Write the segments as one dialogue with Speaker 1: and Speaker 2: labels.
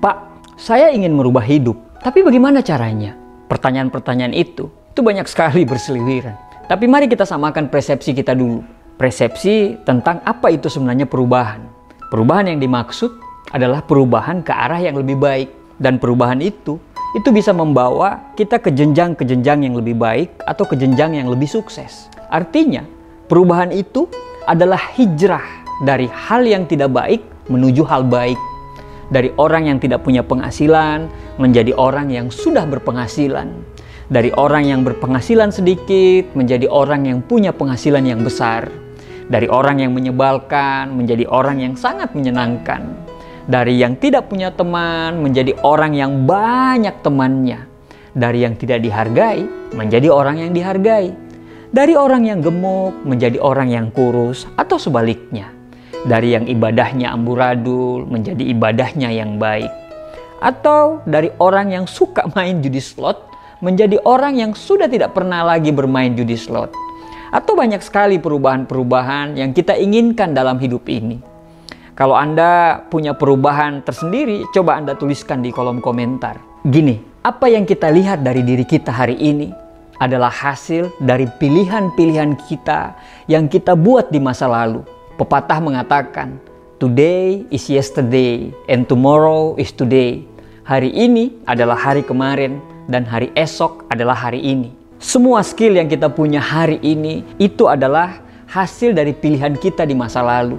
Speaker 1: Pak, saya ingin merubah hidup, tapi bagaimana caranya? Pertanyaan-pertanyaan itu banyak sekali berseliweran. Tapi mari kita samakan persepsi kita dulu. Persepsi tentang apa itu sebenarnya perubahan. Perubahan yang dimaksud adalah perubahan ke arah yang lebih baik. Dan perubahan itu bisa membawa kita ke jenjang yang lebih baik atau ke jenjang yang lebih sukses. Artinya, perubahan itu adalah hijrah dari hal yang tidak baik menuju hal baik. Dari orang yang tidak punya penghasilan menjadi orang yang sudah berpenghasilan. Dari orang yang berpenghasilan sedikit menjadi orang yang punya penghasilan yang besar. Dari orang yang menyebalkan menjadi orang yang sangat menyenangkan. Dari yang tidak punya teman menjadi orang yang banyak temannya. Dari yang tidak dihargai menjadi orang yang dihargai. Dari orang yang gemuk menjadi orang yang kurus atau sebaliknya. Dari yang ibadahnya amburadul menjadi ibadahnya yang baik. Atau dari orang yang suka main judi slot menjadi orang yang sudah tidak pernah lagi bermain judi slot. Atau banyak sekali perubahan-perubahan yang kita inginkan dalam hidup ini. Kalau Anda punya perubahan tersendiri, coba Anda tuliskan di kolom komentar. Gini, apa yang kita lihat dari diri kita hari ini adalah hasil dari pilihan-pilihan kita yang kita buat di masa lalu. Pepatah mengatakan, today is yesterday and tomorrow is today. Hari ini adalah hari kemarin dan hari esok adalah hari ini. Semua skill yang kita punya hari ini itu adalah hasil dari pilihan kita di masa lalu.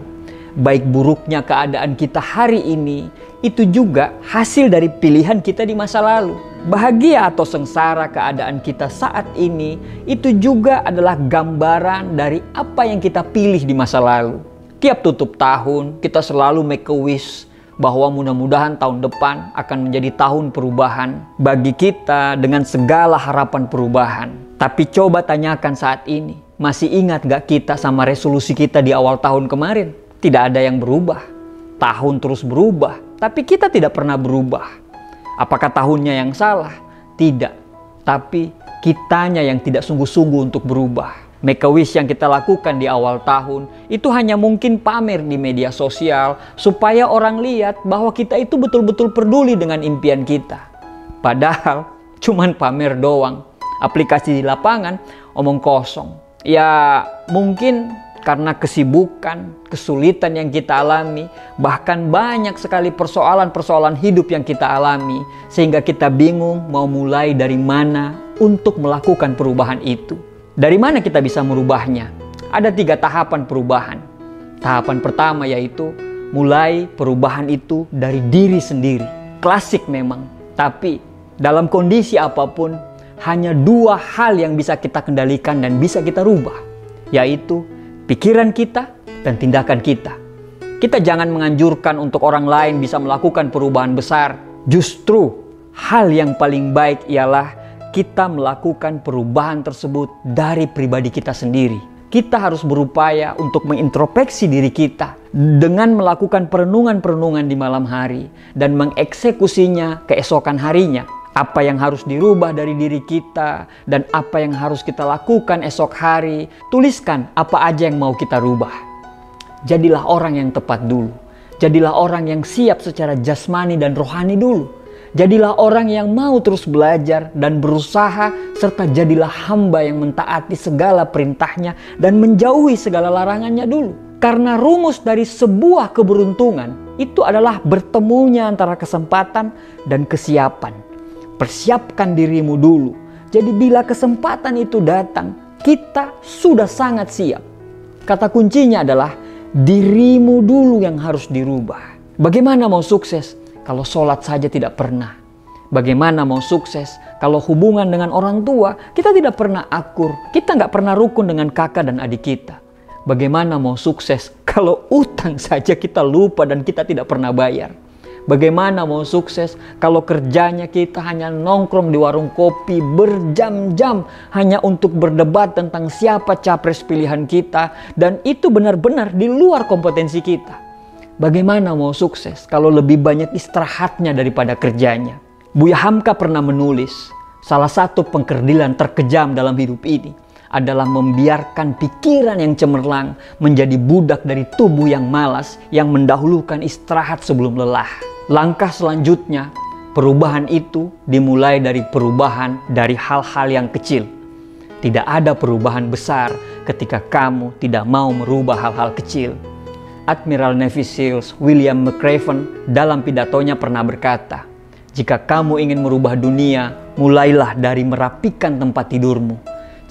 Speaker 1: Baik buruknya keadaan kita hari ini itu juga hasil dari pilihan kita di masa lalu. Bahagia atau sengsara keadaan kita saat ini itu juga adalah gambaran dari apa yang kita pilih di masa lalu. Tiap tutup tahun kita selalu make a wish bahwa mudah-mudahan tahun depan akan menjadi tahun perubahan bagi kita dengan segala harapan perubahan. Tapi coba tanyakan saat ini, masih ingat gak kita sama resolusi kita di awal tahun kemarin? Tidak ada yang berubah. Tahun terus berubah, tapi kita tidak pernah berubah. Apakah tahunnya yang salah? Tidak. Tapi kitanya yang tidak sungguh-sungguh untuk berubah. Make a wish yang kita lakukan di awal tahun itu hanya mungkin pamer di media sosial supaya orang lihat bahwa kita itu betul-betul peduli dengan impian kita. Padahal cuman pamer doang. Aplikasi di lapangan omong kosong. Ya mungkin karena kesibukan, kesulitan yang kita alami, bahkan banyak sekali persoalan-persoalan hidup yang kita alami, sehingga kita bingung mau mulai dari mana untuk melakukan perubahan itu. Dari mana kita bisa merubahnya? Ada 3 tahapan perubahan. Tahapan pertama yaitu mulai perubahan itu dari diri sendiri. Klasik memang, tapi dalam kondisi apapun, hanya 2 hal yang bisa kita kendalikan dan bisa kita rubah, yaitu pikiran kita dan tindakan kita. Kita jangan menganjurkan untuk orang lain bisa melakukan perubahan besar. Justru hal yang paling baik ialah kita melakukan perubahan tersebut dari pribadi kita sendiri. Kita harus berupaya untuk mengintrospeksi diri kita dengan melakukan perenungan-perenungan di malam hari dan mengeksekusinya keesokan harinya. Apa yang harus dirubah dari diri kita dan apa yang harus kita lakukan esok hari. Tuliskan apa aja yang mau kita rubah. Jadilah orang yang tepat dulu. Jadilah orang yang siap secara jasmani dan rohani dulu. Jadilah orang yang mau terus belajar dan berusaha, serta jadilah hamba yang mentaati segala perintahnya dan menjauhi segala larangannya dulu. Karena rumus dari sebuah keberuntungan itu adalah bertemunya antara kesempatan dan kesiapan. Persiapkan dirimu dulu. Jadi bila kesempatan itu datang, kita sudah sangat siap. Kata kuncinya adalah dirimu dulu yang harus dirubah. Bagaimana mau sukses kalau sholat saja tidak pernah? Bagaimana mau sukses kalau hubungan dengan orang tua kita tidak pernah akur? Kita nggak pernah rukun dengan kakak dan adik kita. Bagaimana mau sukses kalau utang saja kita lupa dan kita tidak pernah bayar? Bagaimana mau sukses kalau kerjanya kita hanya nongkrong di warung kopi berjam-jam hanya untuk berdebat tentang siapa capres pilihan kita dan itu benar-benar di luar kompetensi kita? Bagaimana mau sukses kalau lebih banyak istirahatnya daripada kerjanya? Buya Hamka pernah menulis, salah satu pengkerdilan terkejam dalam hidup ini adalah membiarkan pikiran yang cemerlang menjadi budak dari tubuh yang malas yang mendahulukan istirahat sebelum lelah. Langkah selanjutnya, perubahan itu dimulai dari perubahan dari hal-hal yang kecil. Tidak ada perubahan besar ketika kamu tidak mau merubah hal-hal kecil. Admiral Navy SEALs William McRaven dalam pidatonya pernah berkata, "Jika kamu ingin merubah dunia, mulailah dari merapikan tempat tidurmu.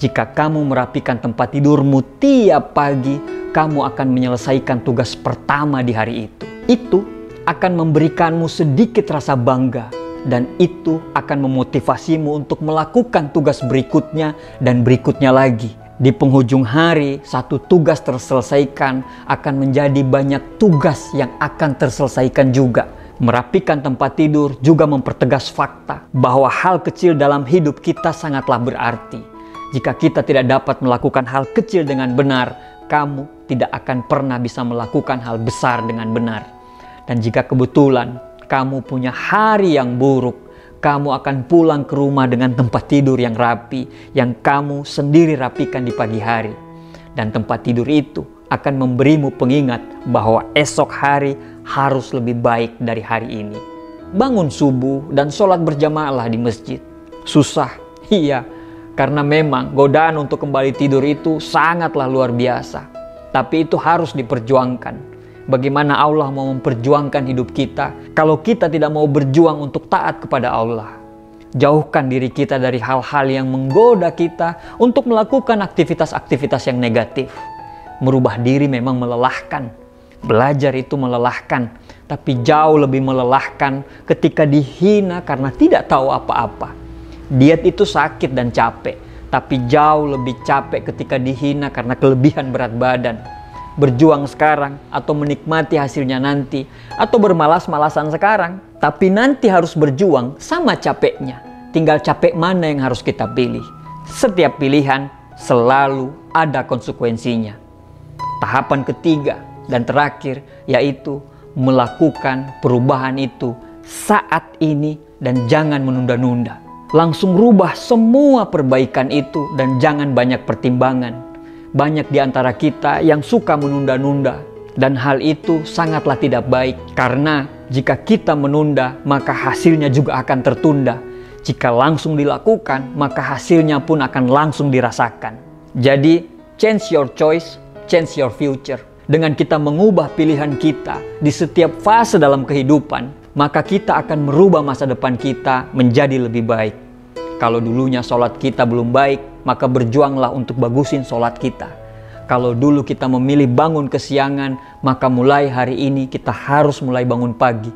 Speaker 1: Jika kamu merapikan tempat tidurmu tiap pagi, kamu akan menyelesaikan tugas pertama di hari itu. Itu akan memberikanmu sedikit rasa bangga, dan itu akan memotivasimu untuk melakukan tugas berikutnya dan berikutnya lagi. Di penghujung hari, satu tugas terselesaikan akan menjadi banyak tugas yang akan terselesaikan juga." Merapikan tempat tidur juga mempertegas fakta bahwa hal kecil dalam hidup kita sangatlah berarti. Jika kita tidak dapat melakukan hal kecil dengan benar, kamu tidak akan pernah bisa melakukan hal besar dengan benar. Dan jika kebetulan kamu punya hari yang buruk, kamu akan pulang ke rumah dengan tempat tidur yang rapi, yang kamu sendiri rapikan di pagi hari. Dan tempat tidur itu akan memberimu pengingat bahwa esok hari harus lebih baik dari hari ini. Bangun subuh dan sholat berjamaah di masjid. Susah, iya, karena memang godaan untuk kembali tidur itu sangatlah luar biasa. Tapi itu harus diperjuangkan. Bagaimana Allah mau memperjuangkan hidup kita kalau kita tidak mau berjuang untuk taat kepada Allah? Jauhkan diri kita dari hal-hal yang menggoda kita untuk melakukan aktivitas-aktivitas yang negatif. Merubah diri memang melelahkan. Belajar itu melelahkan, tapi jauh lebih melelahkan ketika dihina karena tidak tahu apa-apa. Diet itu sakit dan capek, tapi jauh lebih capek ketika dihina karena kelebihan berat badan. Berjuang sekarang atau menikmati hasilnya nanti, atau bermalas-malasan sekarang, tapi nanti harus berjuang sama capeknya. Tinggal capek mana yang harus kita pilih. Setiap pilihan selalu ada konsekuensinya. Tahapan ketiga dan terakhir yaitu melakukan perubahan itu saat ini dan jangan menunda-nunda. Langsung rubah semua perbaikan itu dan jangan banyak pertimbangan. Banyak di antara kita yang suka menunda-nunda, dan hal itu sangatlah tidak baik, karena jika kita menunda maka hasilnya juga akan tertunda. Jika langsung dilakukan maka hasilnya pun akan langsung dirasakan. Jadi change your choice, change your future. Dengan kita mengubah pilihan kita di setiap fase dalam kehidupan, maka kita akan merubah masa depan kita menjadi lebih baik. Kalau dulunya sholat kita belum baik, maka berjuanglah untuk bagusin sholat kita. Kalau dulu kita memilih bangun kesiangan, maka mulai hari ini kita harus mulai bangun pagi.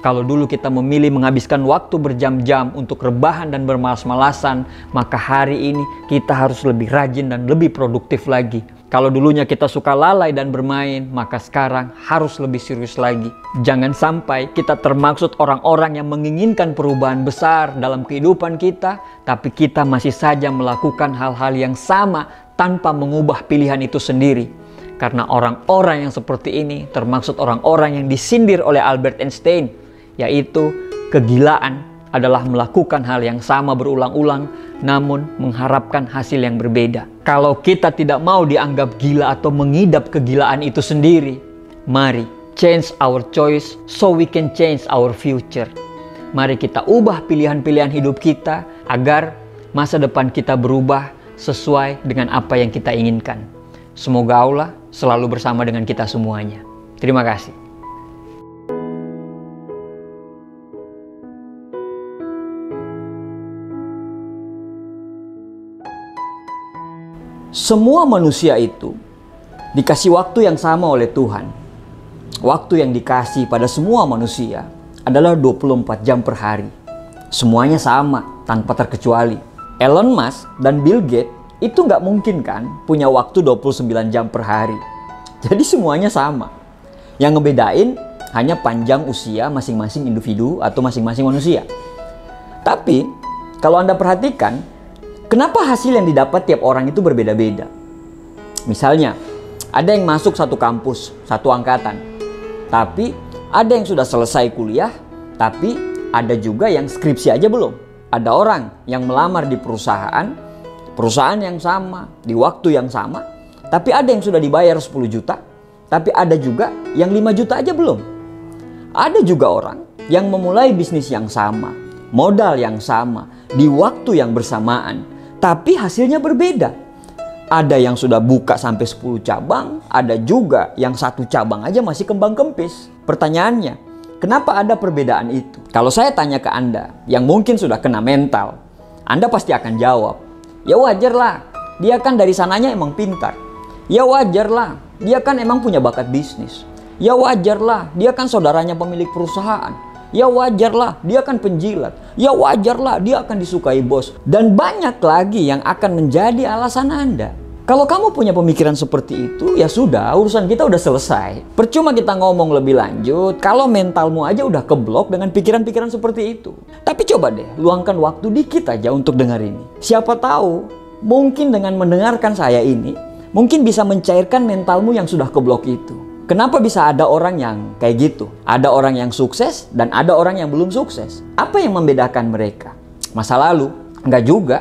Speaker 1: Kalau dulu kita memilih menghabiskan waktu berjam-jam untuk rebahan dan bermalas-malasan, maka hari ini kita harus lebih rajin dan lebih produktif lagi. Kalau dulunya kita suka lalai dan bermain, maka sekarang harus lebih serius lagi. Jangan sampai kita termaksud orang-orang yang menginginkan perubahan besar dalam kehidupan kita, tapi kita masih saja melakukan hal-hal yang sama tanpa mengubah pilihan itu sendiri. Karena orang-orang yang seperti ini termaksud orang-orang yang disindir oleh Albert Einstein, yaitu kegilaan adalah melakukan hal yang sama berulang-ulang namun mengharapkan hasil yang berbeda. Kalau kita tidak mau dianggap gila atau mengidap kegilaan itu sendiri, mari change our choice so we can change our future. Mari kita ubah pilihan-pilihan hidup kita agar masa depan kita berubah sesuai dengan apa yang kita inginkan. Semoga Allah selalu bersama dengan kita semuanya. Terima kasih. Semua manusia itu dikasih waktu yang sama oleh Tuhan. Waktu yang dikasih pada semua manusia adalah 24 jam per hari. Semuanya sama, tanpa terkecuali. Elon Musk dan Bill Gates itu nggak mungkin kan punya waktu 29 jam per hari. Jadi semuanya sama. Yang ngebedain hanya panjang usia masing-masing individu atau masing-masing manusia. Tapi kalau Anda perhatikan, kenapa hasil yang didapat tiap orang itu berbeda-beda? Misalnya, ada yang masuk satu kampus, satu angkatan. Tapi ada yang sudah selesai kuliah, tapi ada juga yang skripsi aja belum. Ada orang yang melamar di perusahaan yang sama, di waktu yang sama. Tapi ada yang sudah dibayar 10 juta, tapi ada juga yang 5 juta aja belum. Ada juga orang yang memulai bisnis yang sama, modal yang sama, di waktu yang bersamaan, tapi hasilnya berbeda. Ada yang sudah buka sampai 10 cabang, ada juga yang 1 cabang aja masih kembang kempis. Pertanyaannya, kenapa ada perbedaan itu? Kalau saya tanya ke Anda yang mungkin sudah kena mental, Anda pasti akan jawab, ya wajar lah, dia kan dari sananya emang pintar. Ya wajar lah, dia kan emang punya bakat bisnis. Ya wajar lah, dia kan saudaranya pemilik perusahaan. Ya wajar lah, dia kan penjilat. Ya wajar lah, dia akan disukai bos. Dan banyak lagi yang akan menjadi alasan Anda. Kalau kamu punya pemikiran seperti itu, ya sudah, urusan kita udah selesai. Percuma kita ngomong lebih lanjut kalau mentalmu aja udah keblok dengan pikiran-pikiran seperti itu. Tapi coba deh, luangkan waktu dikit aja untuk dengar ini. Siapa tahu, mungkin dengan mendengarkan saya ini, mungkin bisa mencairkan mentalmu yang sudah keblok itu. Kenapa bisa ada orang yang kayak gitu? Ada orang yang sukses dan ada orang yang belum sukses. Apa yang membedakan mereka? Masa lalu? Enggak juga.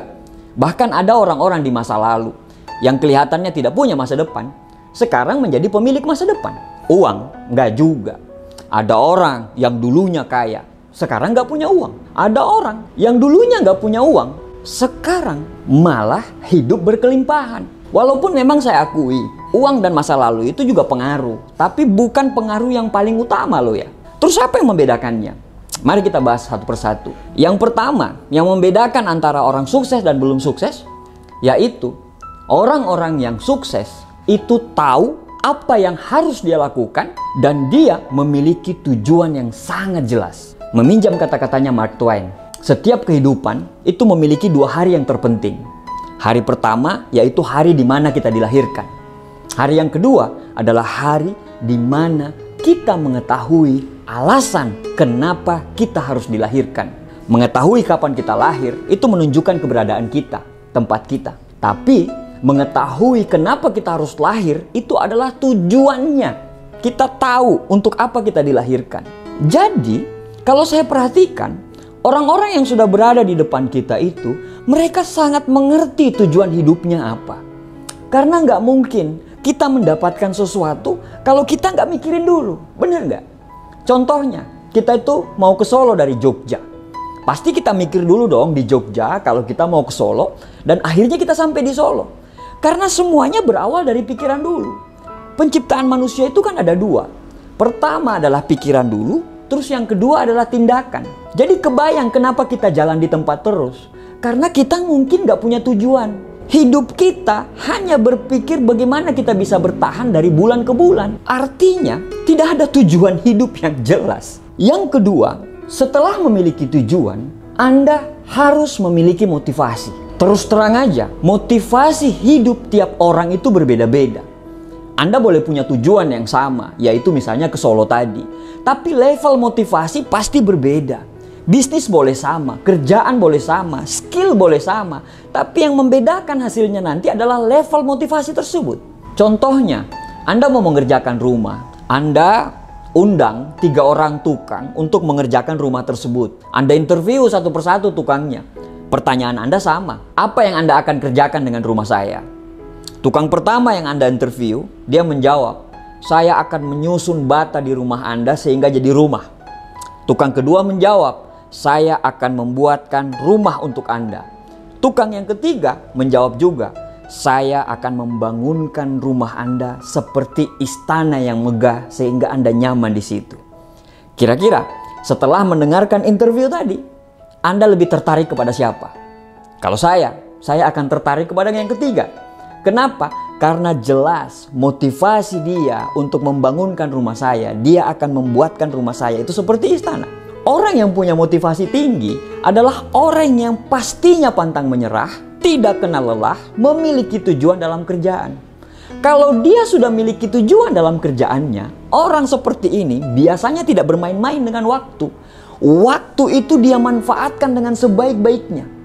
Speaker 1: Bahkan ada orang-orang di masa lalu yang kelihatannya tidak punya masa depan, sekarang menjadi pemilik masa depan. Uang? Enggak juga. Ada orang yang dulunya kaya, sekarang nggak punya uang. Ada orang yang dulunya nggak punya uang, sekarang malah hidup berkelimpahan. Walaupun memang saya akui, uang dan masa lalu itu juga pengaruh. Tapi bukan pengaruh yang paling utama loh ya. Terus apa yang membedakannya? Mari kita bahas satu persatu. Yang pertama, yang membedakan antara orang sukses dan belum sukses, yaitu orang-orang yang sukses itu tahu apa yang harus dia lakukan dan dia memiliki tujuan yang sangat jelas. Meminjam kata-katanya Mark Twain, setiap kehidupan itu memiliki 2 hari yang terpenting. Hari pertama yaitu hari di mana kita dilahirkan. Hari yang kedua adalah hari di mana kita mengetahui alasan kenapa kita harus dilahirkan. Mengetahui kapan kita lahir itu menunjukkan keberadaan kita, tempat kita. Tapi mengetahui kenapa kita harus lahir itu adalah tujuannya. Kita tahu untuk apa kita dilahirkan. Jadi kalau saya perhatikan, orang-orang yang sudah berada di depan kita itu, mereka sangat mengerti tujuan hidupnya apa. Karena nggak mungkin kita mendapatkan sesuatu kalau kita nggak mikirin dulu. Bener nggak? Contohnya, kita itu mau ke Solo dari Jogja. Pasti kita mikir dulu dong di Jogja kalau kita mau ke Solo. Dan akhirnya kita sampai di Solo. Karena semuanya berawal dari pikiran dulu. Penciptaan manusia itu kan ada 2. Pertama adalah pikiran dulu. Terus yang kedua adalah tindakan. Jadi kebayang kenapa kita jalan di tempat terus. Karena kita mungkin gak punya tujuan. Hidup kita hanya berpikir bagaimana kita bisa bertahan dari bulan ke bulan. Artinya tidak ada tujuan hidup yang jelas. Yang kedua, setelah memiliki tujuan, Anda harus memiliki motivasi. Terus terang aja, motivasi hidup tiap orang itu berbeda-beda. Anda boleh punya tujuan yang sama, yaitu misalnya ke Solo tadi. Tapi level motivasi pasti berbeda. Bisnis boleh sama, kerjaan boleh sama, skill boleh sama. Tapi yang membedakan hasilnya nanti adalah level motivasi tersebut. Contohnya, Anda mau mengerjakan rumah. Anda undang 3 orang tukang untuk mengerjakan rumah tersebut. Anda interview satu persatu tukangnya. Pertanyaan Anda sama. Apa yang Anda akan kerjakan dengan rumah saya? Tukang pertama yang Anda interview, dia menjawab, saya akan menyusun bata di rumah Anda sehingga jadi rumah. Tukang kedua menjawab, saya akan membuatkan rumah untuk Anda. Tukang yang ketiga menjawab juga, saya akan membangunkan rumah Anda seperti istana yang megah sehingga Anda nyaman di situ. Kira-kira setelah mendengarkan interview tadi, Anda lebih tertarik kepada siapa? Kalau saya akan tertarik kepada yang ketiga. Kenapa? Karena jelas motivasi dia untuk membangunkan rumah saya. Dia akan membuatkan rumah saya itu seperti istana. Orang yang punya motivasi tinggi adalah orang yang pastinya pantang menyerah, tidak kenal lelah, memiliki tujuan dalam kerjaan. Kalau dia sudah memiliki tujuan dalam kerjaannya, orang seperti ini biasanya tidak bermain-main dengan waktu. Waktu itu dia manfaatkan dengan sebaik-baiknya.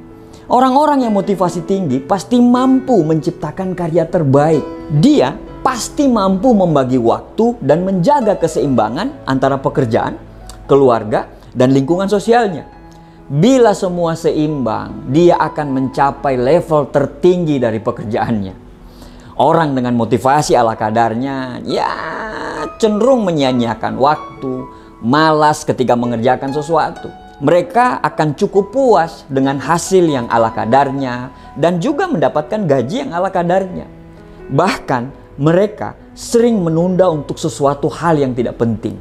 Speaker 1: Orang-orang yang motivasi tinggi pasti mampu menciptakan karya terbaik. Dia pasti mampu membagi waktu dan menjaga keseimbangan antara pekerjaan, keluarga, dan lingkungan sosialnya. Bila semua seimbang, dia akan mencapai level tertinggi dari pekerjaannya. Orang dengan motivasi ala kadarnya, ya cenderung menyia-nyiakan waktu, malas ketika mengerjakan sesuatu. Mereka akan cukup puas dengan hasil yang ala kadarnya dan juga mendapatkan gaji yang ala kadarnya. Bahkan mereka sering menunda untuk sesuatu hal yang tidak penting.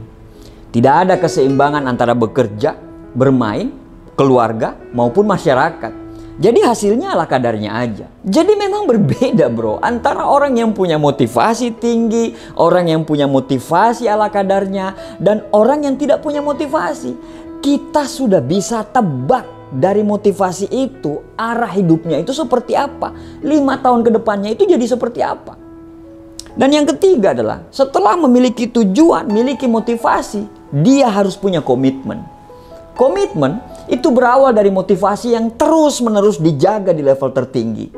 Speaker 1: Tidak ada keseimbangan antara bekerja, bermain, keluarga maupun masyarakat. Jadi hasilnya ala kadarnya aja. Jadi memang berbeda bro, antara orang yang punya motivasi tinggi, orang yang punya motivasi ala kadarnya, dan orang yang tidak punya motivasi. Kita sudah bisa tebak dari motivasi itu, arah hidupnya itu seperti apa. 5 tahun ke depannya itu jadi seperti apa. Dan yang ketiga adalah, setelah memiliki tujuan, memiliki motivasi, dia harus punya komitmen. Komitmen itu berawal dari motivasi yang terus-menerus dijaga di level tertinggi.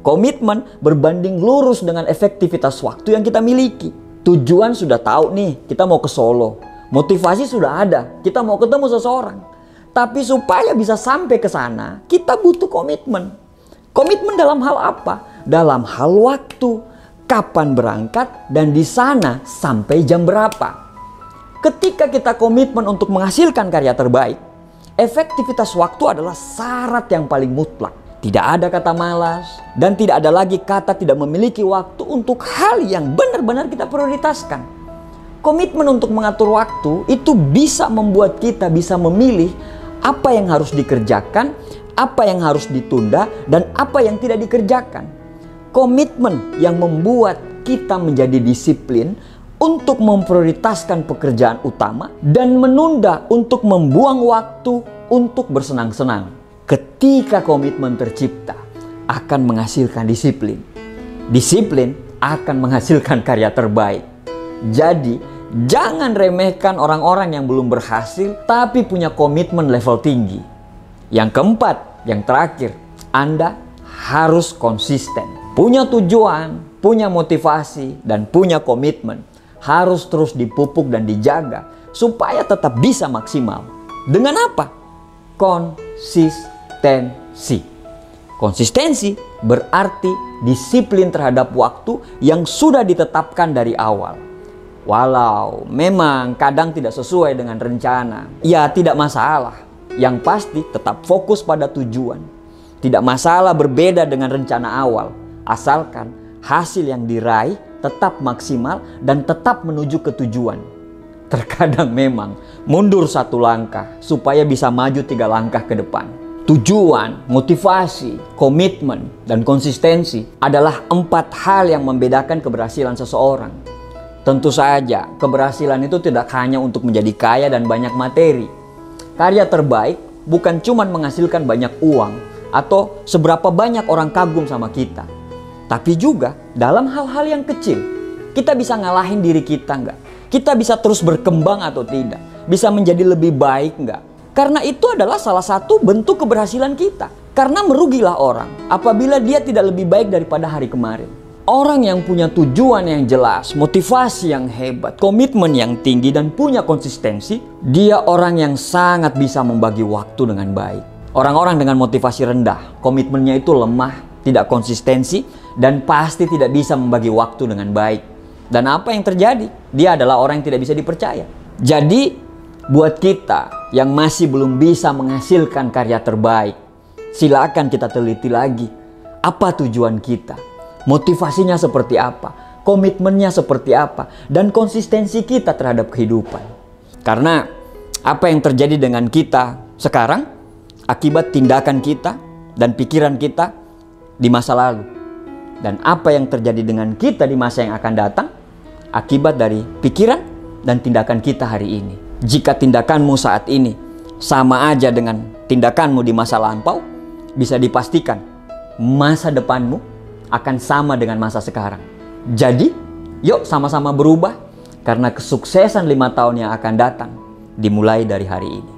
Speaker 1: Komitmen berbanding lurus dengan efektivitas waktu yang kita miliki. Tujuan sudah tahu nih, kita mau ke Solo. Motivasi sudah ada, kita mau ketemu seseorang. Tapi supaya bisa sampai ke sana, kita butuh komitmen. Komitmen dalam hal apa? Dalam hal waktu. Kapan berangkat dan di sana sampai jam berapa. Ketika kita komitmen untuk menghasilkan karya terbaik, efektivitas waktu adalah syarat yang paling mutlak. Tidak ada kata malas dan tidak ada lagi kata tidak memiliki waktu untuk hal yang benar-benar kita prioritaskan. Komitmen untuk mengatur waktu itu bisa membuat kita bisa memilih apa yang harus dikerjakan, apa yang harus ditunda, dan apa yang tidak dikerjakan. Komitmen yang membuat kita menjadi disiplin untuk memprioritaskan pekerjaan utama dan menunda untuk membuang waktu untuk bersenang-senang. Ketika komitmen tercipta, akan menghasilkan disiplin. Disiplin akan menghasilkan karya terbaik. Jadi, jangan remehkan orang-orang yang belum berhasil tapi punya komitmen level tinggi. Yang keempat, yang terakhir, Anda harus konsisten. Punya tujuan, punya motivasi, dan punya komitmen. Harus terus dipupuk dan dijaga supaya tetap bisa maksimal. Dengan apa? Konsistensi. Konsistensi berarti disiplin terhadap waktu yang sudah ditetapkan dari awal. Walau memang kadang tidak sesuai dengan rencana, ya tidak masalah. Yang pasti tetap fokus pada tujuan. Tidak masalah berbeda dengan rencana awal. Asalkan hasil yang diraih tetap maksimal dan tetap menuju ke tujuan. Terkadang memang mundur 1 langkah supaya bisa maju 3 langkah ke depan. Tujuan, motivasi, komitmen, dan konsistensi adalah 4 hal yang membedakan keberhasilan seseorang. Tentu saja keberhasilan itu tidak hanya untuk menjadi kaya dan banyak materi. Karya terbaik bukan cuma menghasilkan banyak uang atau seberapa banyak orang kagum sama kita. Tapi juga dalam hal-hal yang kecil. Kita bisa ngalahin diri kita nggak? Kita bisa terus berkembang atau tidak? Bisa menjadi lebih baik nggak? Karena itu adalah salah satu bentuk keberhasilan kita. Karena merugilah orang apabila dia tidak lebih baik daripada hari kemarin. Orang yang punya tujuan yang jelas, motivasi yang hebat, komitmen yang tinggi, dan punya konsistensi, dia orang yang sangat bisa membagi waktu dengan baik. Orang-orang dengan motivasi rendah, komitmennya itu lemah, tidak konsistensi, dan pasti tidak bisa membagi waktu dengan baik. Dan apa yang terjadi? Dia adalah orang yang tidak bisa dipercaya. Jadi, buat kita yang masih belum bisa menghasilkan karya terbaik, silakan kita teliti lagi. Apa tujuan kita? Motivasinya seperti apa? Komitmennya seperti apa? Dan konsistensi kita terhadap kehidupan. Karena apa yang terjadi dengan kita sekarang akibat tindakan kita dan pikiran kita di masa lalu. Dan apa yang terjadi dengan kita di masa yang akan datang akibat dari pikiran dan tindakan kita hari ini. Jika tindakanmu saat ini sama aja dengan tindakanmu di masa lampau, bisa dipastikan masa depanmu akan sama dengan masa sekarang. Jadi, yuk sama-sama berubah karena kesuksesan 5 tahun yang akan datang dimulai dari hari ini.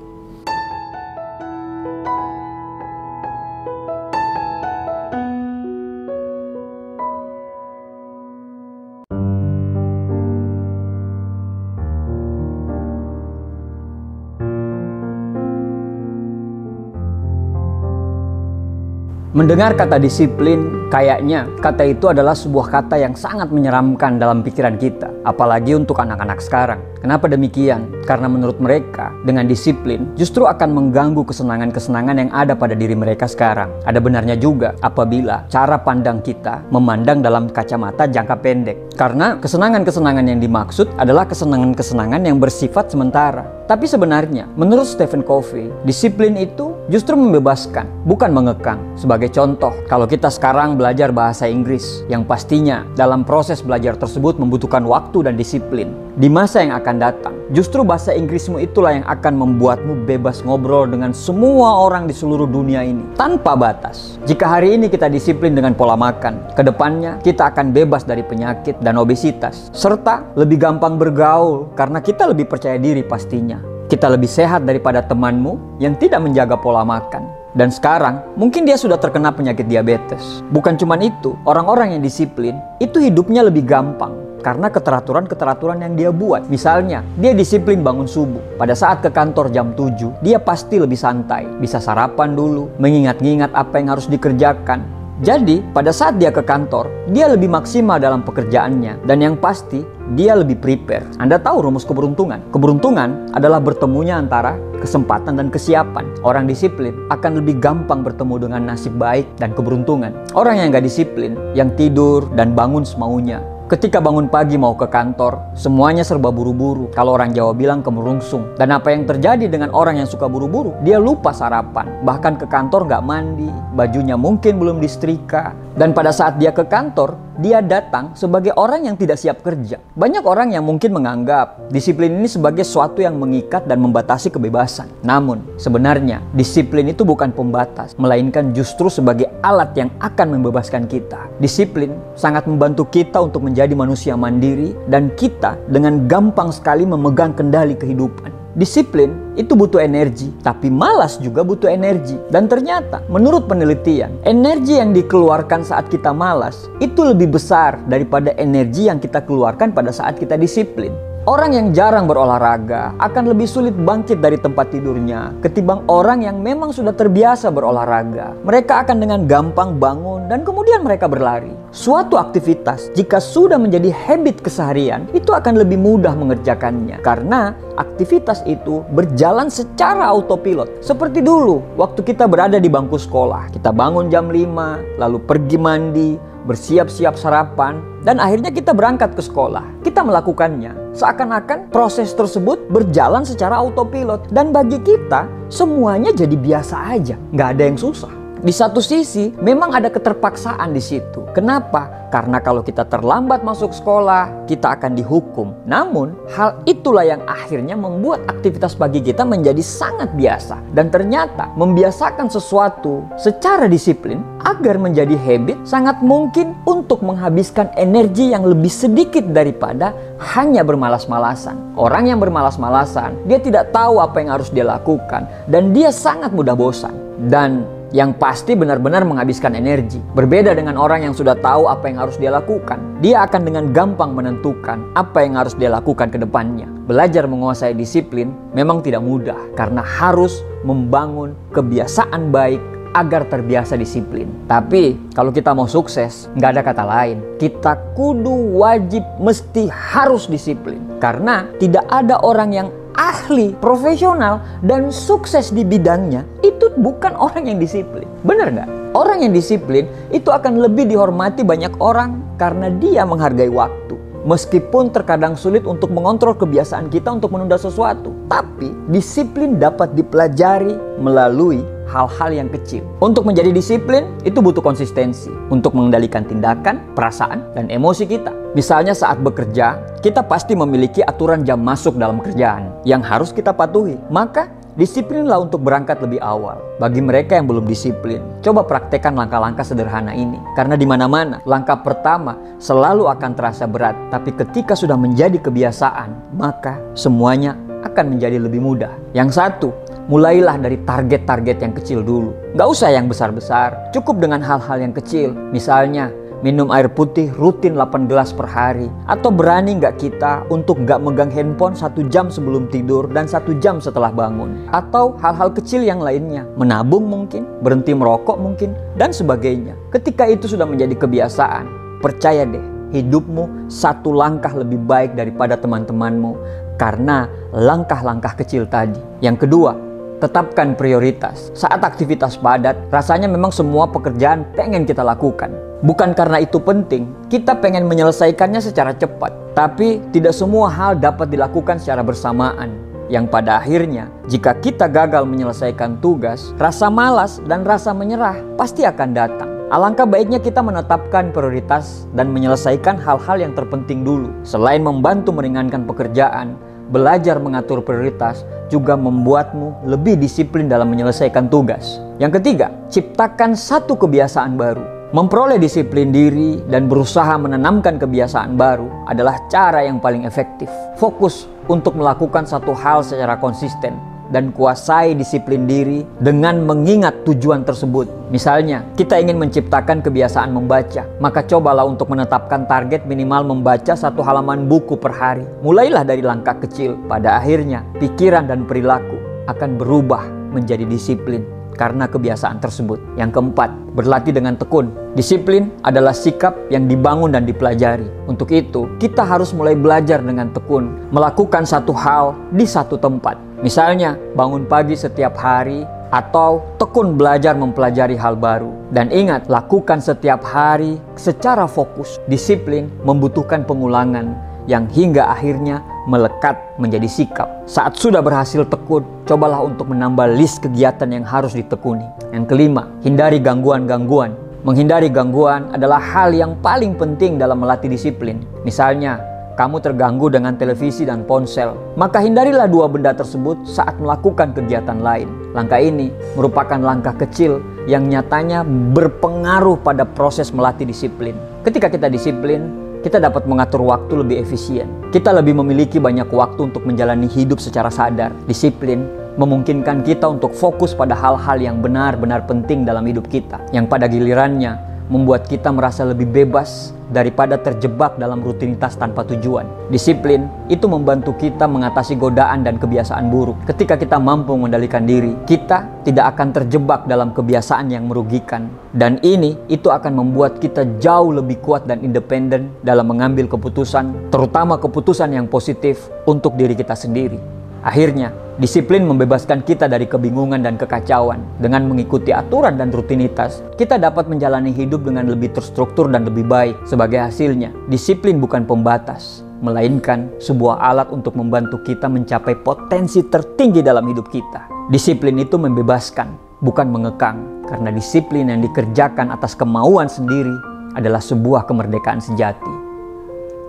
Speaker 1: Mendengar kata disiplin, kayaknya kata itu adalah sebuah kata yang sangat menyeramkan dalam pikiran kita, apalagi untuk anak-anak sekarang. Kenapa demikian? Karena menurut mereka, dengan disiplin justru akan mengganggu kesenangan-kesenangan yang ada pada diri mereka sekarang. Ada benarnya juga apabila cara pandang kita memandang dalam kacamata jangka pendek. Karena kesenangan-kesenangan yang dimaksud adalah kesenangan-kesenangan yang bersifat sementara. Tapi sebenarnya, menurut Stephen Covey, disiplin itu justru membebaskan, bukan mengekang. Sebagai contoh, kalau kita sekarang belajar bahasa Inggris, yang pastinya dalam proses belajar tersebut membutuhkan waktu dan disiplin. Di masa yang akan datang, justru bahasa Inggrismu itulah yang akan membuatmu bebas ngobrol dengan semua orang di seluruh dunia ini, tanpa batas. Jika hari ini kita disiplin dengan pola makan, kedepannya kita akan bebas dari penyakit dan obesitas, serta lebih gampang bergaul karena kita lebih percaya diri pastinya. Kita lebih sehat daripada temanmu yang tidak menjaga pola makan. Dan sekarang, mungkin dia sudah terkena penyakit diabetes. Bukan cuma itu, orang-orang yang disiplin, itu hidupnya lebih gampang. Karena keteraturan-keteraturan yang dia buat. Misalnya, dia disiplin bangun subuh. Pada saat ke kantor jam 7, dia pasti lebih santai. Bisa sarapan dulu, mengingat-ingat apa yang harus dikerjakan. Jadi, pada saat dia ke kantor, dia lebih maksimal dalam pekerjaannya. Dan yang pasti, dia lebih prepare. Anda tahu rumus keberuntungan? Keberuntungan adalah bertemunya antara kesempatan dan kesiapan. Orang disiplin akan lebih gampang bertemu dengan nasib baik dan keberuntungan. Orang yang gak disiplin, yang tidur dan bangun semaunya. Ketika bangun pagi mau ke kantor, semuanya serba buru-buru. Kalau orang Jawa bilang kemerungsung. Dan apa yang terjadi dengan orang yang suka buru-buru? Dia lupa sarapan. Bahkan ke kantor nggak mandi, bajunya mungkin belum disetrika. Dan pada saat dia ke kantor, dia datang sebagai orang yang tidak siap kerja. Banyak orang yang mungkin menganggap disiplin ini sebagai sesuatu yang mengikat dan membatasi kebebasan. Namun, sebenarnya disiplin itu bukan pembatas, melainkan justru sebagai alat yang akan membebaskan kita. Disiplin sangat membantu kita untuk menjadi manusia mandiri dan kita dengan gampang sekali memegang kendali kehidupan. Disiplin itu butuh energi, tapi malas juga butuh energi. Dan ternyata, menurut penelitian, energi yang dikeluarkan saat kita malas itu lebih besar daripada energi yang kita keluarkan pada saat kita disiplin. Orang yang jarang berolahraga akan lebih sulit bangkit dari tempat tidurnya ketimbang orang yang memang sudah terbiasa berolahraga. Mereka akan dengan gampang bangun dan kemudian mereka berlari. Suatu aktivitas jika sudah menjadi habit keseharian itu akan lebih mudah mengerjakannya karena aktivitas itu berjalan secara autopilot. Seperti dulu waktu kita berada di bangku sekolah, kita bangun jam 5, lalu pergi mandi, bersiap-siap sarapan, dan akhirnya kita berangkat ke sekolah. Kita melakukannya seakan-akan proses tersebut berjalan secara autopilot. Dan bagi kita, semuanya jadi biasa aja. Nggak ada yang susah. Di satu sisi, memang ada keterpaksaan di situ. Kenapa? Karena kalau kita terlambat masuk sekolah, kita akan dihukum. Namun, hal itulah yang akhirnya membuat aktivitas pagi kita menjadi sangat biasa. Dan ternyata, membiasakan sesuatu secara disiplin agar menjadi habit sangat mungkin untuk menghabiskan energi yang lebih sedikit daripada hanya bermalas-malasan. Orang yang bermalas-malasan, dia tidak tahu apa yang harus dia lakukan. Dan dia sangat mudah bosan. Dan yang pasti benar-benar menghabiskan energi. Berbeda dengan orang yang sudah tahu apa yang harus dia lakukan. Dia akan dengan gampang menentukan apa yang harus dia lakukan ke depannya. Belajar menguasai disiplin memang tidak mudah karena harus membangun kebiasaan baik agar terbiasa disiplin. Tapi kalau kita mau sukses, nggak ada kata lain. Kita kudu wajib mesti harus disiplin. Karena tidak ada orang yang ahli, profesional, dan sukses di bidangnya itu bukan orang yang disiplin. Benar nggak? Orang yang disiplin itu akan lebih dihormati banyak orang karena dia menghargai waktu. Meskipun terkadang sulit untuk mengontrol kebiasaan kita untuk menunda sesuatu. Tapi disiplin dapat dipelajari melalui hal-hal yang kecil. Untuk menjadi disiplin itu butuh konsistensi. Untuk mengendalikan tindakan, perasaan, dan emosi kita. Misalnya saat bekerja, kita pasti memiliki aturan jam masuk dalam kerjaan yang harus kita patuhi. Maka disiplinlah untuk berangkat lebih awal. Bagi mereka yang belum disiplin, coba praktekkan langkah-langkah sederhana ini. Karena di mana-mana, langkah pertama selalu akan terasa berat. Tapi ketika sudah menjadi kebiasaan, maka semuanya akan menjadi lebih mudah. Yang satu, mulailah dari target-target yang kecil dulu. Nggak usah yang besar-besar, cukup dengan hal-hal yang kecil. Misalnya, minum air putih rutin 8 gelas per hari. Atau berani nggak kita untuk nggak megang handphone 1 jam sebelum tidur dan 1 jam setelah bangun. Atau hal-hal kecil yang lainnya. Menabung mungkin, berhenti merokok mungkin, dan sebagainya. Ketika itu sudah menjadi kebiasaan, percaya deh, hidupmu 1 langkah lebih baik daripada teman-temanmu. Karena langkah-langkah kecil tadi. Yang kedua, tetapkan prioritas. Saat aktivitas padat, rasanya memang semua pekerjaan pengen kita lakukan. Bukan karena itu penting, kita pengen menyelesaikannya secara cepat. Tapi tidak semua hal dapat dilakukan secara bersamaan. Yang pada akhirnya, jika kita gagal menyelesaikan tugas, rasa malas dan rasa menyerah pasti akan datang. Alangkah baiknya kita menetapkan prioritas dan menyelesaikan hal-hal yang terpenting dulu. Selain membantu meringankan pekerjaan, belajar mengatur prioritas juga membuatmu lebih disiplin dalam menyelesaikan tugas. Yang ketiga, ciptakan satu kebiasaan baru. Memperoleh disiplin diri dan berusaha menanamkan kebiasaan baru adalah cara yang paling efektif. Fokus untuk melakukan satu hal secara konsisten dan kuasai disiplin diri dengan mengingat tujuan tersebut. Misalnya, kita ingin menciptakan kebiasaan membaca, maka cobalah untuk menetapkan target minimal membaca 1 halaman buku per hari. Mulailah dari langkah kecil. Pada akhirnya, pikiran dan perilaku akan berubah menjadi disiplin karena kebiasaan tersebut. Yang keempat, berlatih dengan tekun. Disiplin adalah sikap yang dibangun dan dipelajari. Untuk itu, kita harus mulai belajar dengan tekun, melakukan satu hal di satu tempat. Misalnya, bangun pagi setiap hari atau tekun belajar mempelajari hal baru. Dan ingat, lakukan setiap hari secara fokus. Disiplin membutuhkan pengulangan yang hingga akhirnya melekat menjadi sikap. Saat sudah berhasil tekun, cobalah untuk menambah list kegiatan yang harus ditekuni. Yang kelima, hindari gangguan-gangguan. Menghindari gangguan adalah hal yang paling penting dalam melatih disiplin. Misalnya, kamu terganggu dengan televisi dan ponsel, maka hindarilah 2 benda tersebut saat melakukan kegiatan lain. Langkah ini merupakan langkah kecil yang nyatanya berpengaruh pada proses melatih disiplin. Ketika kita disiplin, kita dapat mengatur waktu lebih efisien. Kita lebih memiliki banyak waktu untuk menjalani hidup secara sadar. Disiplin memungkinkan kita untuk fokus pada hal-hal yang benar-benar penting dalam hidup kita, yang pada gilirannya membuat kita merasa lebih bebas daripada terjebak dalam rutinitas tanpa tujuan. Disiplin itu membantu kita mengatasi godaan dan kebiasaan buruk. Ketika kita mampu mengendalikan diri, kita tidak akan terjebak dalam kebiasaan yang merugikan. Dan itu akan membuat kita jauh lebih kuat dan independen dalam mengambil keputusan, terutama keputusan yang positif untuk diri kita sendiri. Akhirnya, disiplin membebaskan kita dari kebingungan dan kekacauan. Dengan mengikuti aturan dan rutinitas, kita dapat menjalani hidup dengan lebih terstruktur dan lebih baik. Sebagai hasilnya, disiplin bukan pembatas, melainkan sebuah alat untuk membantu kita mencapai potensi tertinggi dalam hidup kita. Disiplin itu membebaskan, bukan mengekang. Karena disiplin yang dikerjakan atas kemauan sendiri adalah sebuah kemerdekaan sejati.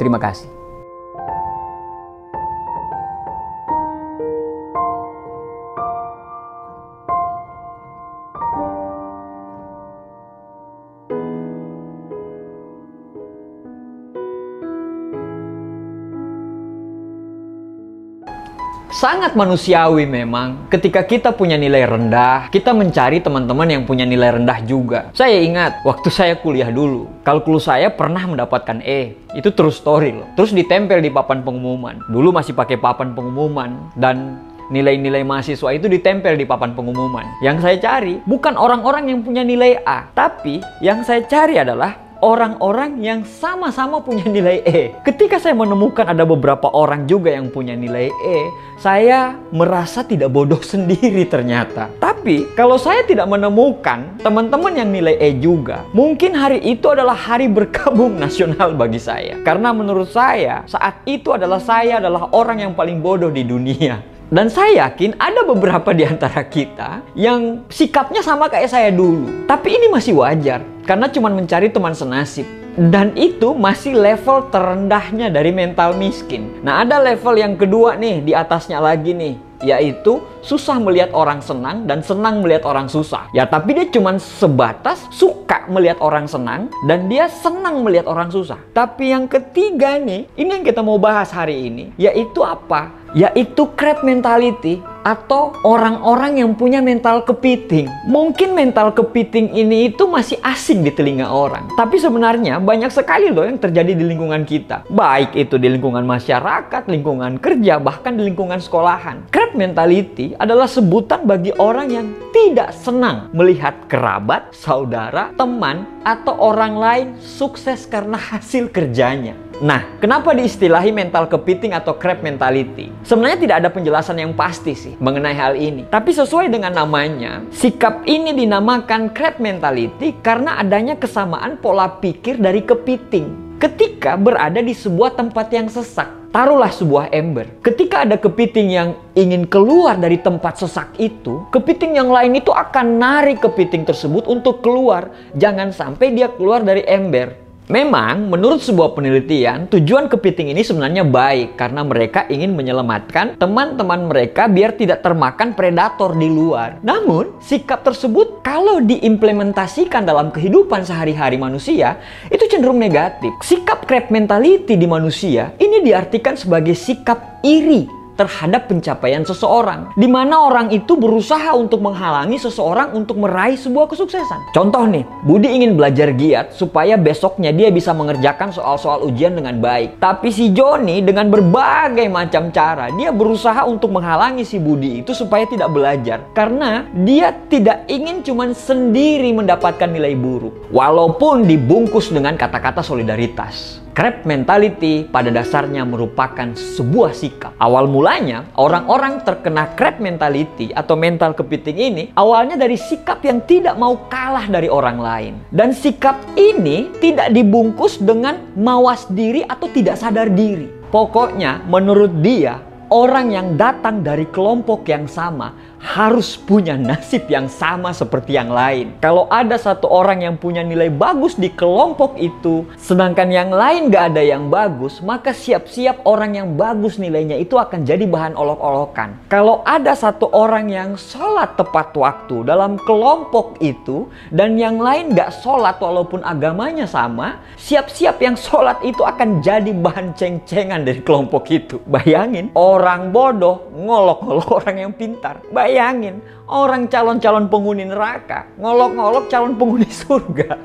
Speaker 1: Terima kasih. Sangat manusiawi memang ketika kita punya nilai rendah, kita mencari teman-teman yang punya nilai rendah juga. Saya ingat waktu saya kuliah dulu, kalkulus saya pernah mendapatkan E. Itu true story loh. Terus ditempel di papan pengumuman. Dulu masih pakai papan pengumuman dan nilai-nilai mahasiswa itu ditempel di papan pengumuman. Yang saya cari bukan orang-orang yang punya nilai A, tapi yang saya cari adalah orang-orang yang sama-sama punya nilai E. Ketika saya menemukan ada beberapa orang juga yang punya nilai E, saya merasa tidak bodoh sendiri ternyata. Tapi kalau saya tidak menemukan teman-teman yang nilai E juga, mungkin hari itu adalah hari berkabung nasional bagi saya. Karena menurut saya, saat itu saya adalah orang yang paling bodoh di dunia. Dan saya yakin ada beberapa di antara kita yang sikapnya sama kayak saya dulu. Tapi ini masih wajar, karena cuma mencari teman senasib. Dan itu masih level terendahnya dari mental miskin. Nah, ada level yang kedua nih, di atasnya lagi nih, yaitu susah melihat orang senang dan senang melihat orang susah. Ya, tapi dia cuma sebatas suka melihat orang senang dan dia senang melihat orang susah. Tapi yang ketiga nih, ini yang kita mau bahas hari ini, yaitu apa? Yaitu crab mentality atau orang-orang yang punya mental kepiting. Mungkin mental kepiting ini itu masih asing di telinga orang. Tapi sebenarnya banyak sekali loh yang terjadi di lingkungan kita. Baik itu di lingkungan masyarakat, lingkungan kerja, bahkan di lingkungan sekolahan. Crab mentality adalah sebutan bagi orang yang tidak senang melihat kerabat, saudara, teman, atau orang lain sukses karena hasil kerjanya. Nah, kenapa diistilahi mental kepiting atau crab mentality? Sebenarnya tidak ada penjelasan yang pasti sih mengenai hal ini. Tapi sesuai dengan namanya, sikap ini dinamakan crab mentality karena adanya kesamaan pola pikir dari kepiting ketika berada di sebuah tempat yang sesak. Taruhlah sebuah ember. Ketika ada kepiting yang ingin keluar dari tempat sesak itu, kepiting yang lain itu akan narik kepiting tersebut untuk keluar. Jangan sampai dia keluar dari ember. Memang, menurut sebuah penelitian, tujuan kepiting ini sebenarnya baik karena mereka ingin menyelamatkan teman-teman mereka biar tidak termakan predator di luar. Namun, sikap tersebut kalau diimplementasikan dalam kehidupan sehari-hari manusia, itu cenderung negatif. Sikap crab mentality di manusia ini diartikan sebagai sikap iri terhadap pencapaian seseorang, di mana orang itu berusaha untuk menghalangi seseorang untuk meraih sebuah kesuksesan. Contoh nih, Budi ingin belajar giat supaya besoknya dia bisa mengerjakan soal-soal ujian dengan baik. Tapi si Joni dengan berbagai macam cara, dia berusaha untuk menghalangi si Budi itu supaya tidak belajar. Karena dia tidak ingin cuman sendiri mendapatkan nilai buruk. Walaupun dibungkus dengan kata-kata solidaritas. Crab mentality pada dasarnya merupakan sebuah sikap. Awal mulanya, orang-orang terkena crab mentality atau mental kepiting ini awalnya dari sikap yang tidak mau kalah dari orang lain. Dan sikap ini tidak dibungkus dengan mawas diri atau tidak sadar diri. Pokoknya menurut dia, orang yang datang dari kelompok yang sama harus punya nasib yang sama seperti yang lain. Kalau ada satu orang yang punya nilai bagus di kelompok itu, sedangkan yang lain gak ada yang bagus, maka siap-siap orang yang bagus nilainya itu akan jadi bahan olok-olokan. Kalau ada satu orang yang sholat tepat waktu dalam kelompok itu, dan yang lain gak sholat walaupun agamanya sama, siap-siap yang sholat itu akan jadi bahan ceng-cengan dari kelompok itu. Bayangin, orang bodoh ngolok-ngolok orang yang pintar. Bayangin, orang calon-calon penghuni neraka ngolok-ngolok calon penghuni surga.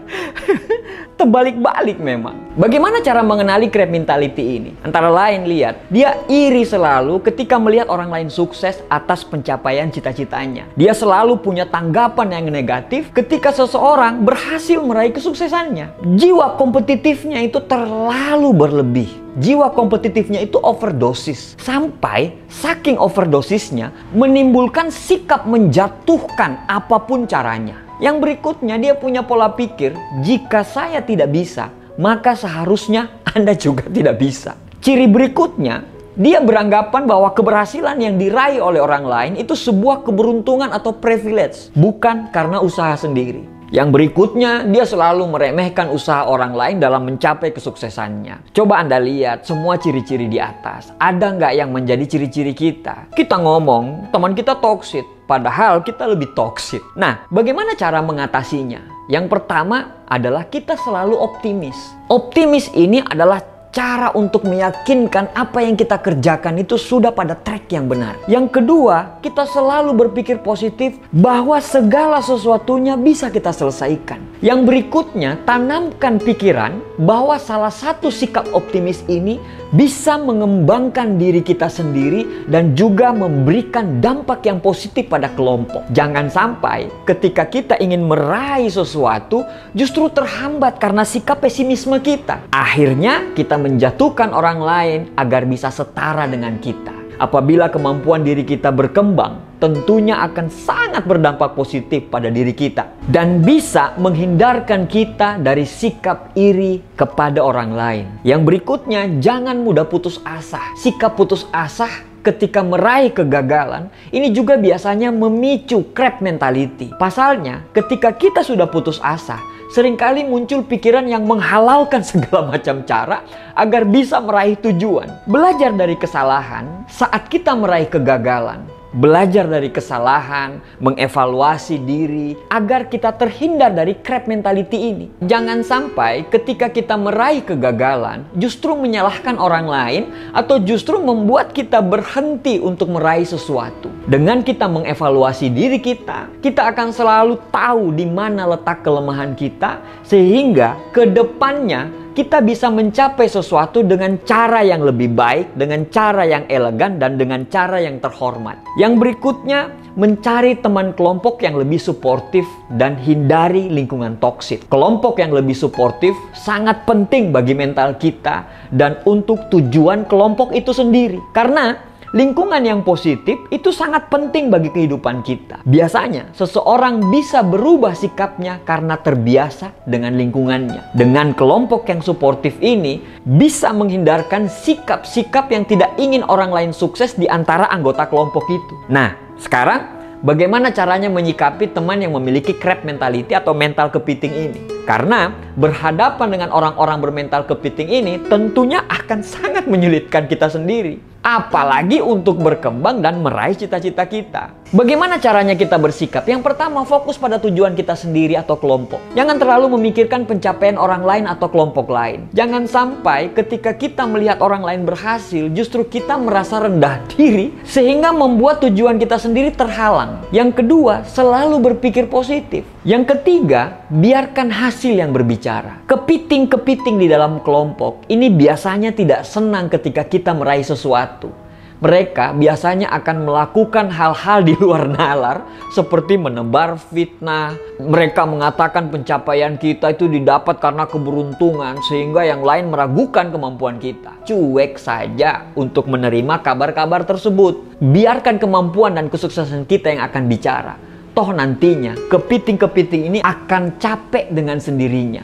Speaker 1: Terbalik-balik memang. Bagaimana cara mengenali crab mentality ini? Antara lain, lihat, dia iri selalu ketika melihat orang lain sukses atas pencapaian cita-citanya. Dia selalu punya tanggapan yang negatif ketika seseorang berhasil meraih kesuksesannya. Jiwa kompetitifnya itu terlalu berlebih. Jiwa kompetitifnya itu overdosis. Sampai saking overdosisnya menimbulkan sikap menjatuhkan apapun caranya. Yang berikutnya, dia punya pola pikir, jika saya tidak bisa, maka seharusnya Anda juga tidak bisa. Ciri berikutnya, dia beranggapan bahwa keberhasilan yang diraih oleh orang lain itu sebuah keberuntungan atau privilege, bukan karena usaha sendiri. Yang berikutnya, dia selalu meremehkan usaha orang lain dalam mencapai kesuksesannya. Coba Anda lihat semua ciri-ciri di atas. Ada nggak yang menjadi ciri-ciri kita? Kita ngomong, teman kita toksik, padahal kita lebih toksik. Nah, bagaimana cara mengatasinya? Yang pertama adalah kita selalu optimis. Optimis ini adalah cara untuk meyakinkan apa yang kita kerjakan itu sudah pada track yang benar. Yang kedua, kita selalu berpikir positif bahwa segala sesuatunya bisa kita selesaikan. Yang berikutnya, tanamkan pikiran bahwa salah satu sikap optimis ini bisa mengembangkan diri kita sendiri dan juga memberikan dampak yang positif pada kelompok. Jangan sampai ketika kita ingin meraih sesuatu justru terhambat karena sikap pesimisme kita. Akhirnya kita menjatuhkan orang lain agar bisa setara dengan kita. Apabila kemampuan diri kita berkembang, tentunya akan sangat berdampak positif pada diri kita dan bisa menghindarkan kita dari sikap iri kepada orang lain. Yang berikutnya, jangan mudah putus asa. Sikap putus asa ketika meraih kegagalan ini juga biasanya memicu crab mentality. Pasalnya, ketika kita sudah putus asa, seringkali muncul pikiran yang menghalalkan segala macam cara agar bisa meraih tujuan. Belajar dari kesalahan saat kita meraih kegagalan. Belajar dari kesalahan, mengevaluasi diri agar kita terhindar dari crab mentality ini. Jangan sampai ketika kita meraih kegagalan justru menyalahkan orang lain atau justru membuat kita berhenti untuk meraih sesuatu. Dengan kita mengevaluasi diri kita akan selalu tahu di mana letak kelemahan kita sehingga ke depannya kita bisa mencapai sesuatu dengan cara yang lebih baik, dengan cara yang elegan, dan dengan cara yang terhormat. Yang berikutnya, mencari teman kelompok yang lebih suportif dan hindari lingkungan toksik. Kelompok yang lebih suportif sangat penting bagi mental kita dan untuk tujuan kelompok itu sendiri. Karena lingkungan yang positif itu sangat penting bagi kehidupan kita. Biasanya seseorang bisa berubah sikapnya karena terbiasa dengan lingkungannya. Dengan kelompok yang suportif ini bisa menghindarkan sikap-sikap yang tidak ingin orang lain sukses di antara anggota kelompok itu. Nah, sekarang bagaimana caranya menyikapi teman yang memiliki crab mentality atau mental kepiting ini? Karena berhadapan dengan orang-orang bermental kepiting ini tentunya akan sangat menyulitkan kita sendiri. Apalagi untuk berkembang dan meraih cita-cita kita. Bagaimana caranya kita bersikap? Yang pertama, fokus pada tujuan kita sendiri atau kelompok. Jangan terlalu memikirkan pencapaian orang lain atau kelompok lain. Jangan sampai ketika kita melihat orang lain berhasil, justru kita merasa rendah diri sehingga membuat tujuan kita sendiri terhalang. Yang kedua, selalu berpikir positif. Yang ketiga, biarkan hasil yang berbicara. Kepiting-kepiting di dalam kelompok ini biasanya tidak senang ketika kita meraih sesuatu. Mereka biasanya akan melakukan hal-hal di luar nalar seperti menebar fitnah. Mereka mengatakan pencapaian kita itu didapat karena keberuntungan sehingga yang lain meragukan kemampuan kita. Cuek saja untuk menerima kabar-kabar tersebut. Biarkan kemampuan dan kesuksesan kita yang akan bicara. Toh nantinya kepiting-kepiting ini akan capek dengan sendirinya.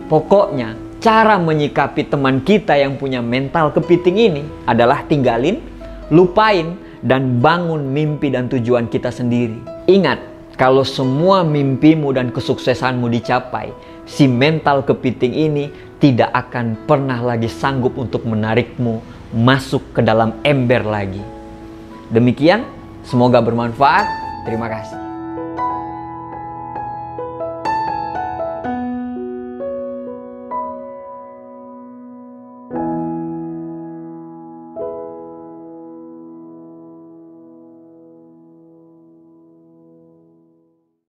Speaker 1: Pokoknya cara menyikapi teman kita yang punya mental kepiting ini adalah tinggalin, lupain, dan bangun mimpi dan tujuan kita sendiri. Ingat, kalau semua mimpimu dan kesuksesanmu dicapai, si mental kepiting ini tidak akan pernah lagi sanggup untuk menarikmu masuk ke dalam ember lagi. Demikian, semoga bermanfaat. Terima kasih.